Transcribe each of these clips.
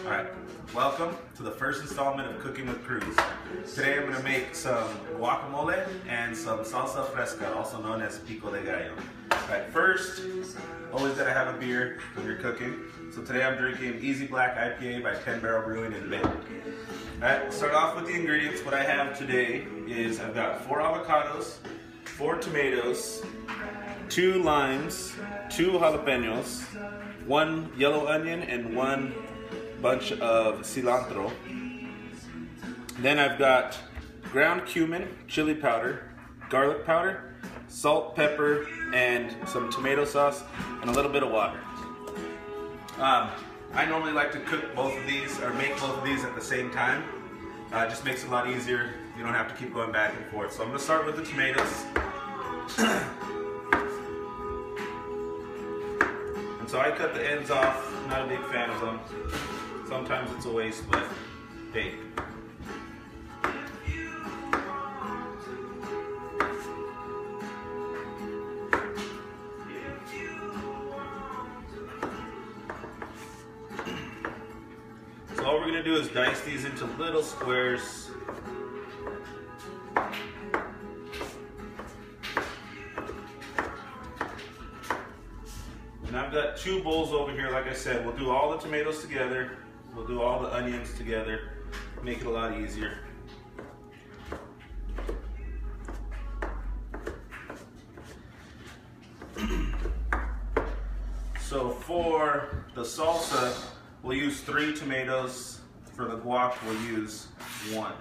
Alright, welcome to the first installment of Cooking with Cruz. Today I'm going to make some guacamole and some salsa fresca, also known as pico de gallo. Alright, first, always got to have a beer when you're cooking. So today I'm drinking Easy Black IPA by 10 Barrel Brewing in Bend. Alright, start off with the ingredients. What I have today is I've got 4 avocados, 4 tomatoes, 2 limes, 2 jalapenos, 1 yellow onion, and 1 bunch of cilantro. Then I've got ground cumin, chili powder, garlic powder, salt, pepper, and some tomato sauce, and a little bit of water. I normally like to cook both of these, or make both of these at the same time. It just makes it a lot easier. You don't have to keep going back and forth. So I'm going to start with the tomatoes. And so I cut the ends off. Not a big fan of them. Sometimes it's a waste, but hey. So all we're going to do is dice these into little squares. And I've got 2 bowls over here. Like I said, we'll do all the tomatoes together. We'll do all the onions together. Make it a lot easier. So for the salsa, we'll use 3 tomatoes. For the guac, we'll use 1.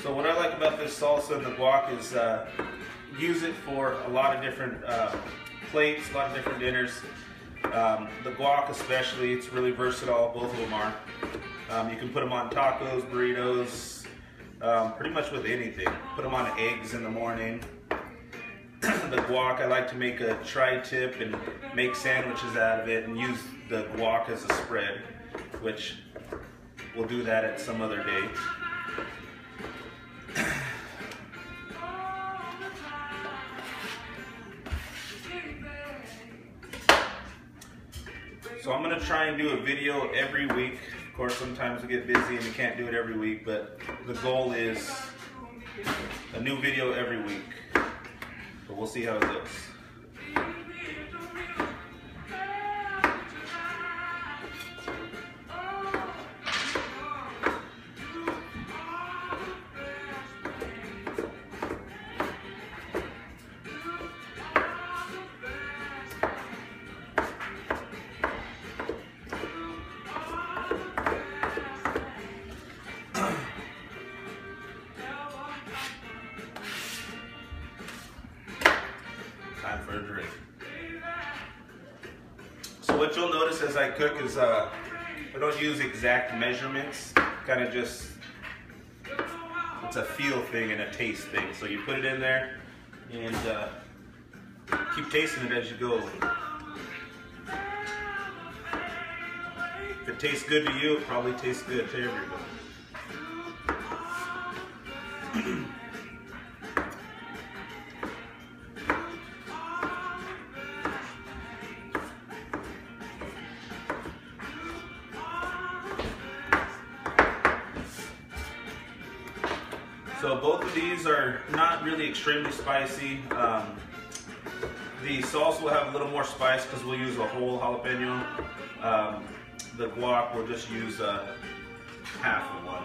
So what I like about this salsa and the guac is use it for a lot of different plates, a lot of different dinners. The guac especially, it's really versatile, both of them are. You can put them on tacos, burritos, pretty much with anything. Put them on eggs in the morning. The guac, I like to make a tri-tip and make sandwiches out of it and use the guac as a spread, which we'll do that at some other day. So I'm going to try and do a video every week. Of course, sometimes we get busy and we can't do it every week, but the goal is a new video every week. But we'll see how it goes. Time for a drink. So what you'll notice as I cook is I don't use exact measurements, kind of just, it's a feel thing and a taste thing. So you put it in there and keep tasting it as you go. If it tastes good to you, it probably tastes good to everybody. So both of these are not really extremely spicy. The salsa will have a little more spice because we'll use a whole jalapeno. The guac will just use half of one.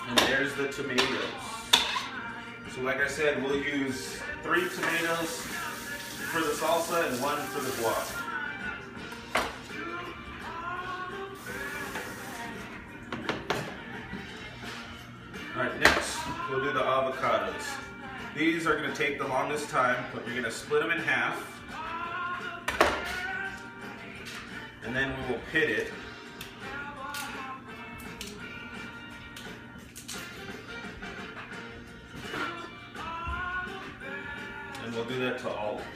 And there's the tomatoes. So like I said, we'll use 3 tomatoes for the salsa and 1 for the guac. Alright, next we'll do the avocados. These are going to take the longest time, but you're going to split them in half. And then we will pit it. And we'll do that to all of them.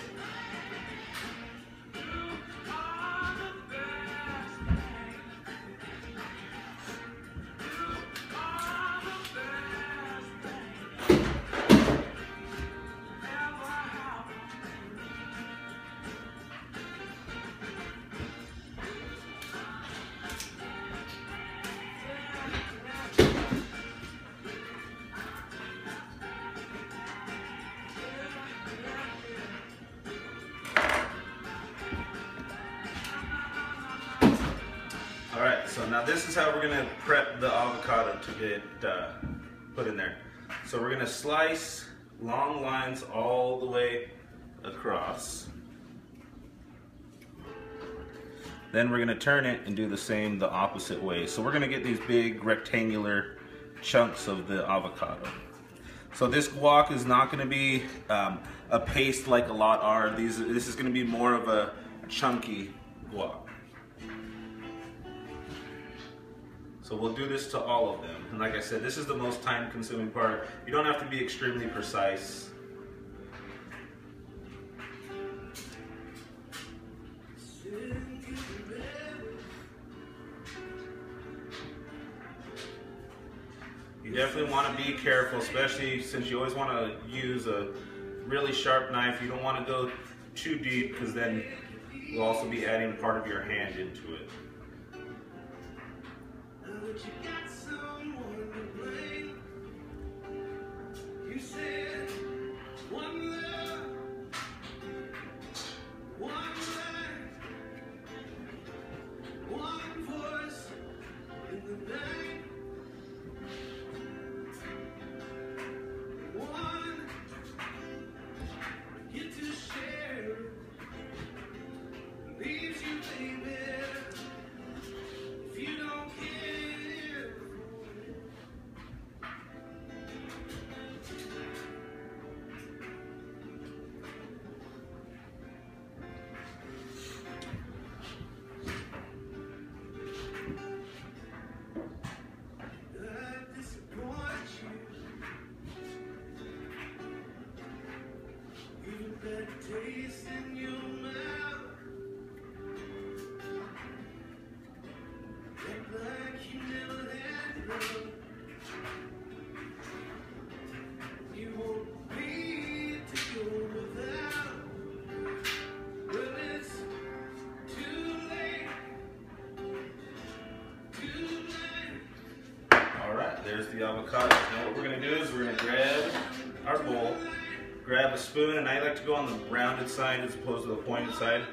Alright, so now this is how we're going to prep the avocado to get put in there. So we're going to slice long lines all the way across. Then we're going to turn it and do the same the opposite way. So we're going to get these big rectangular chunks of the avocado. So this guac is not going to be a paste like a lot are. This is going to be more of a chunky guac. So we'll do this to all of them. And like I said, this is the most time-consuming part. You don't have to be extremely precise. You definitely want to be careful, especially since you always want to use a really sharp knife. You don't want to go too deep because then you'll also be adding part of your hand into it. You got someone to blame. You said one love, one life, one voice in the night, one get to share leaves you, baby, if you don't care. Taste in your mouth, act like you never had love. You won't be to go without. Well, it's too late. All right, there's the avocado. Now what we're gonna do is we're gonna grab our bowl, grab a spoon, and I like to go on the rounded side as opposed to the pointed side.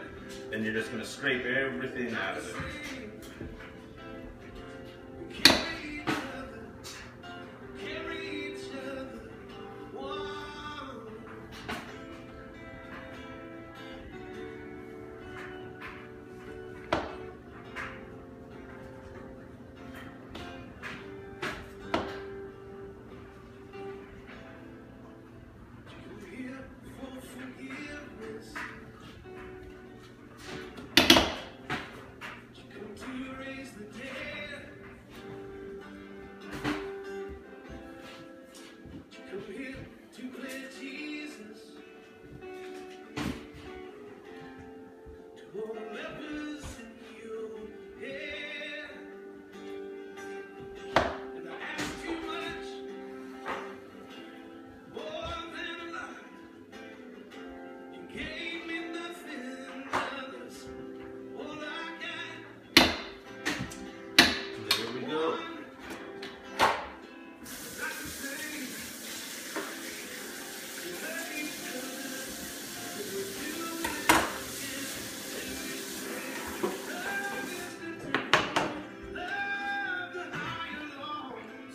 And you're just going to scrape everything out of it.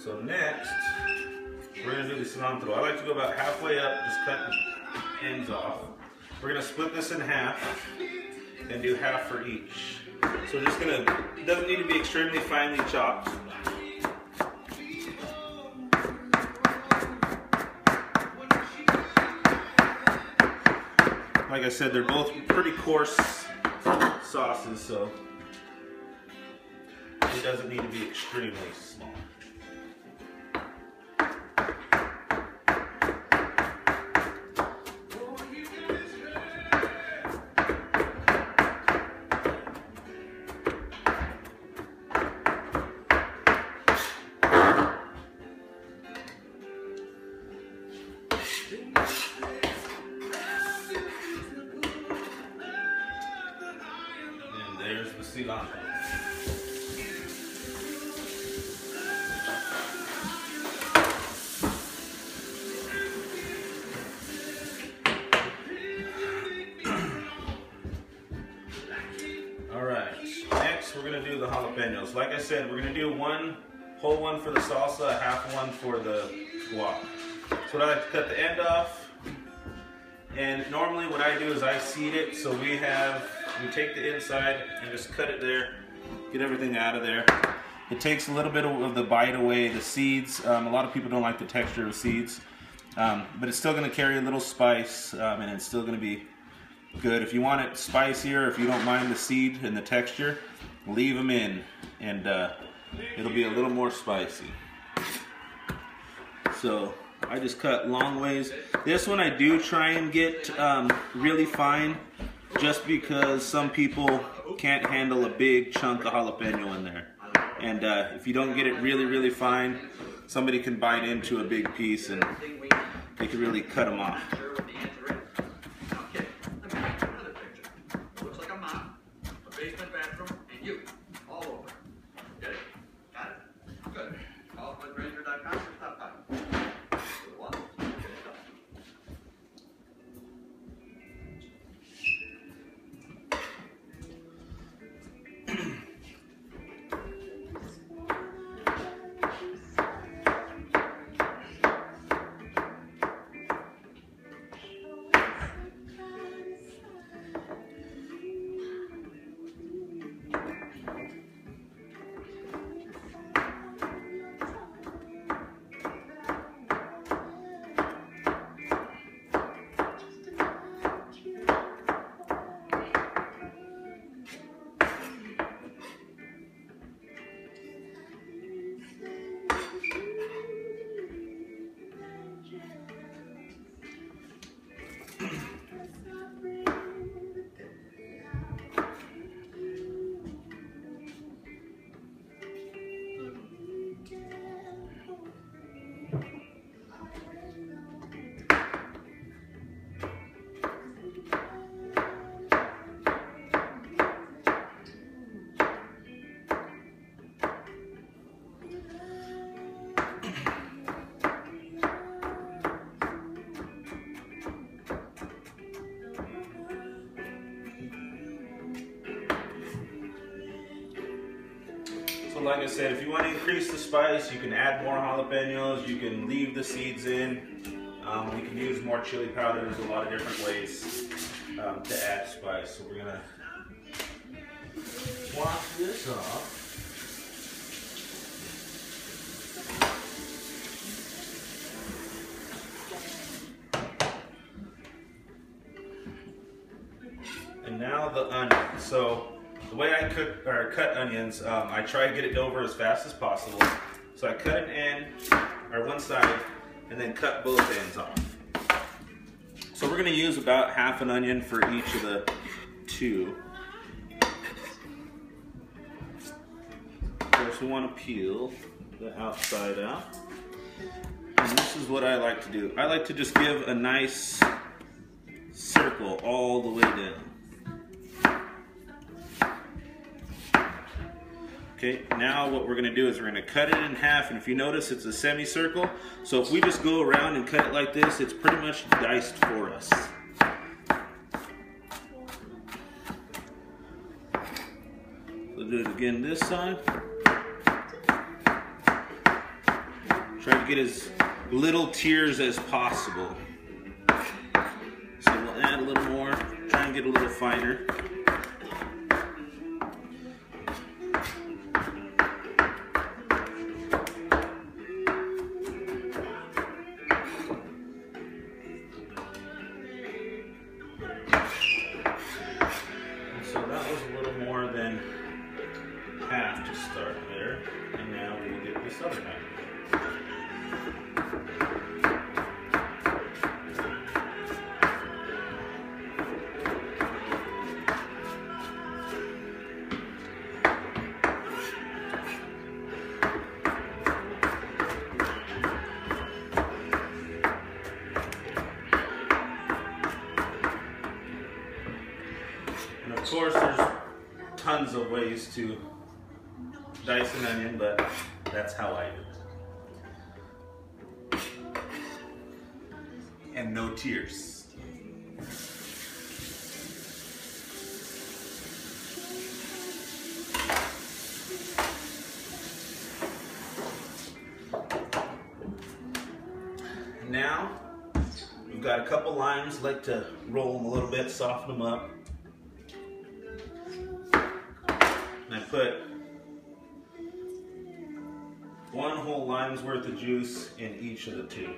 So next, we're going to do the cilantro. I like to go about halfway up, just cut the ends off. We're going to split this in half and do half for each. So we're just going to, it doesn't need to be extremely finely chopped. Like I said, they're both pretty coarse sauces, so it doesn't need to be extremely small. Oh, you And there's the cilantro. Alright, next we're going to do the jalapenos. Like I said, we're going to do one whole one for the salsa, a half one for the guac. So I like to cut the end off. And normally what I do is I seed it, so we take the inside and just cut it there, get everything out of there. It takes a little bit of the bite away, the seeds. A lot of people don't like the texture of seeds, but it's still going to carry a little spice, and it's still going to be good. If you want it spicier, if you don't mind the seed and the texture, leave them in, and it'll be a little more spicy. So I just cut long ways. This one I do try and get really fine, just because some people can't handle a big chunk of jalapeno in there. And if you don't get it really, really fine, somebody can bite into a big piece and they can really cut them off. Basement, bathroom, and you, all over. Get it? Got it? Good. Call FloodRanger.com or stop by. Good one. Good stuff. So like I said, if you want to increase the spice, you can add more jalapenos, you can leave the seeds in, you can use more chili powder. There's a lot of different ways to add spice. So we're going to wash this off. And now the onion. So the way I cut onions, I try to get it over as fast as possible. So I cut an end, or one side, and then cut both ends off. So we're going to use about half an onion for each of the two. First we want to peel the outside out. And this is what I like to do. I like to just give a nice circle all the way down. Okay, now what we're going to do is we're going to cut it in half, and if you notice it's a semicircle, so if we just go around and cut it like this, it's pretty much diced for us. So do it again this side. Try to get as little tears as possible. So we'll add a little more, try and get a little finer. So that was a little more than half to start there, and now we'll get this other half. tons of ways to dice an onion, but that's how I do it. And no tears. Now, we've got a couple limes. Like to roll them a little bit, soften them up. And I put 1 whole lime's worth of juice in each of the 2.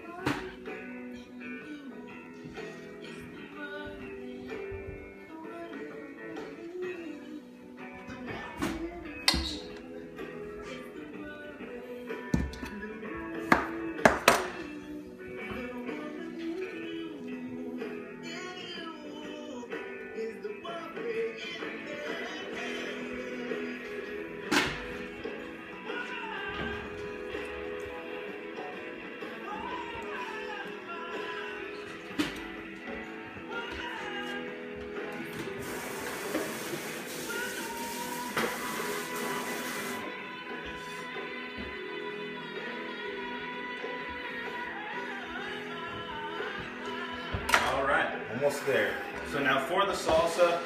Almost there. So now for the salsa,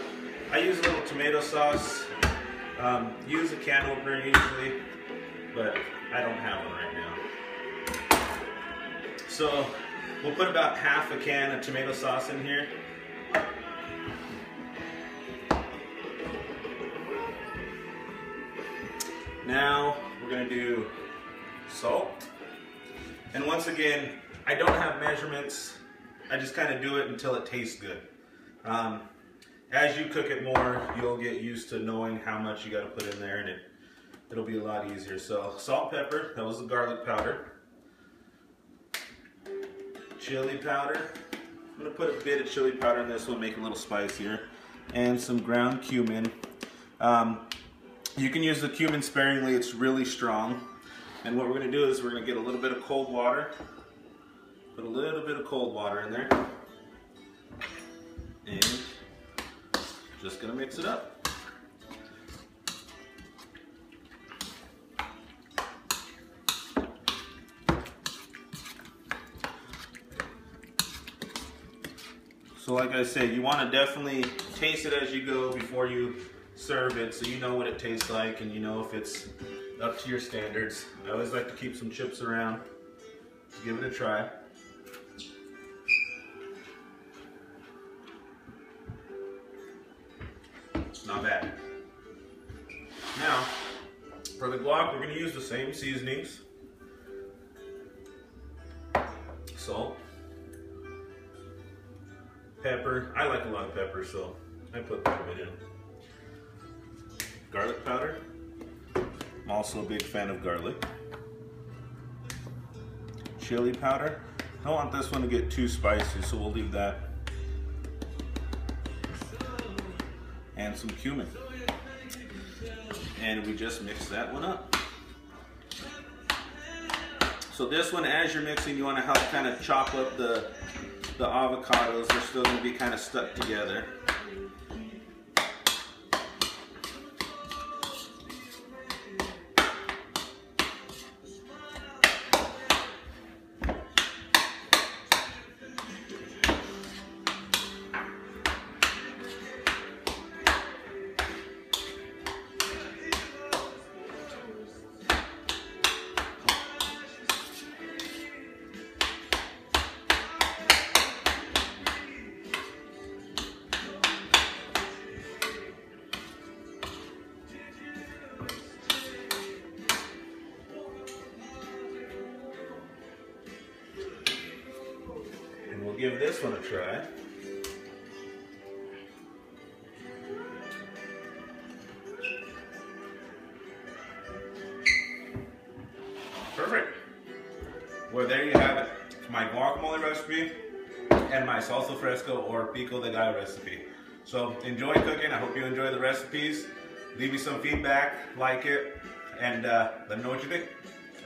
I use a little tomato sauce. Use a can opener usually, but I don't have one right now. So we'll put about half a can of tomato sauce in here. Now we're gonna do salt. And once again, I don't have measurements. I just kind of do it until it tastes good. As you cook it more, you'll get used to knowing how much you got to put in there, and it'll be a lot easier. So salt, pepper, that was the garlic powder. Chili powder. I'm going to put a bit of chili powder in this one, make it a little spicier. And some ground cumin. You can use the cumin sparingly, it's really strong. And what we're going to do is we're going to get a little bit of cold water. Put a little bit of cold water in there. And just gonna mix it up. So like I said, you want to definitely taste it as you go before you serve it, so you know what it tastes like and you know if it's up to your standards. I always like to keep some chips around. Give it a try. Not bad. Now, for the guac, we're going to use the same seasonings. Salt. Pepper. I like a lot of pepper, so I put quite a bit in. Garlic powder. I'm also a big fan of garlic. Chili powder. I don't want this one to get too spicy, so we'll leave that. And some cumin. And we just mix that one up. So this one, as you're mixing, you want to help kind of chop up the avocados. They're still going to be kind of stuck together. Give this one a try. Perfect. Well, there you have it. My guacamole recipe and my salsa fresca or pico de gallo recipe. So enjoy cooking. I hope you enjoy the recipes. Leave me some feedback, like it, and let me know what you think.